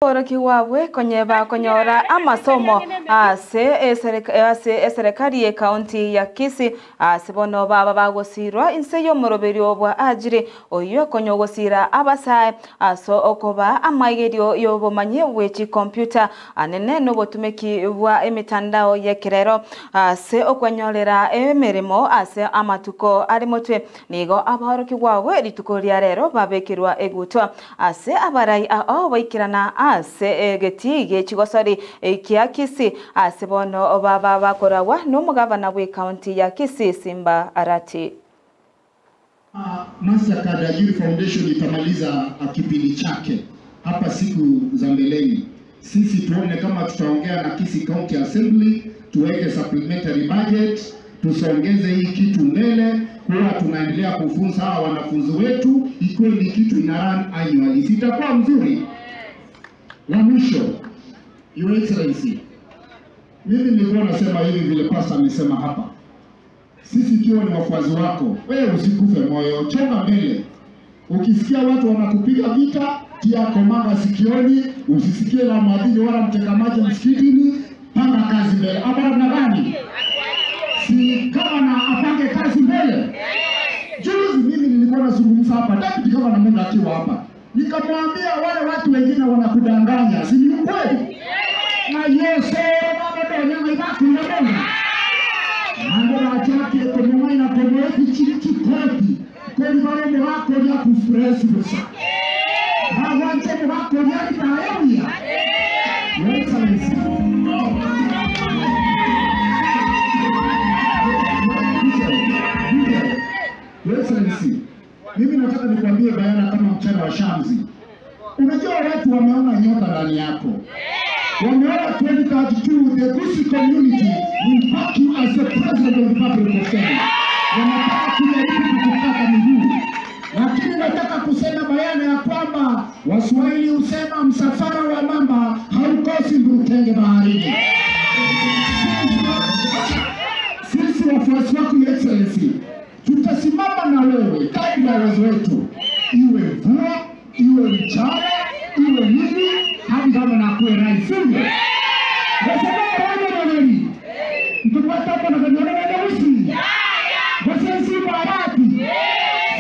Kiwawe konyora amasomo serikali ya kaunti ya Kisii sibono baba bagosirwa inseyo muroberi obwa Ajirya oyo konyogosira abasaye so okoba amagerio yobomanye wechi computer anene no botumeki bwa emitandao yekirero se okwanyolera emerimo amatuko ari mutwe nigo abahoro kiwawe rituko lya rero babekirwa egutwa abarai baikirana getige chigosori kia Kisii sibono baba bakorawa n'umugabana we county ya Kisii Simba Arati. Mastercard Ajirya Foundation itamaliza kipindi chake hapa siku za mbeleni. Sisi tuone kama tutaongea na Kisii County Assembly tuweke supplementary budget, tusongeze hii kitu mbele, kwa tunaendelea kufunza hawa wanafunzi wetu ikuwe ni kitu ina run annually. Sitakuwa mzuri. La mwisho, Your Excellency, mimi nilikuwa nasema hivi vile pastor amesema hapa. Sisi kiwa ni wafuazi wako, wewe usikufe moyo, chonga mbele. Ukisikia watu wanakupiga vita, tia komanda sikioni, usisikie la madini wala mtekamaji msikitini, panga kazi mbele. Abara na gani? Si kama na apange kazi mbele. Juzi mimi nilikuwa nazungumza hapa, deputy kama na Mungu akiwa hapa. Nikamwambia wale watu wengine wanakudanganya, si ni kweli? Na Yesu baba ndio ibaki na Mungu. Mambo yake kwa mama na kwa wewe chiki kweli. Kwa wale wako ya kufresh sasa. Hawa watu wako ya taayia. Excellency, mimi nataka nikwambie bayana kama mchana wa Shamsi. Unajua watu wameona nyota ndani yako. Wameona 2032 the Gusii community will back you as the president of the Republic of Kenya. Wanataka kujaribu kukukata miguu. Lakini nataka kusema bayana ya kwamba Waswahili husema msafara wa mamba haukosi mburukenge baharini. Sisi wafuasi wako Excellency, tutasimama na wewe kadri ya uwezo wetu, iwe mvua, iwe mchana, iwe nini, hadi kama nakuwe rais. Nasema wewe mtupata hapa na kanyona na Gusii. Gusii si barati.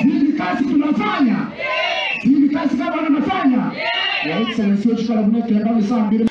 Hii kazi tunafanya. Hii kazi kama tunafanya. Excellency, wewe chukua bunge kwa sababu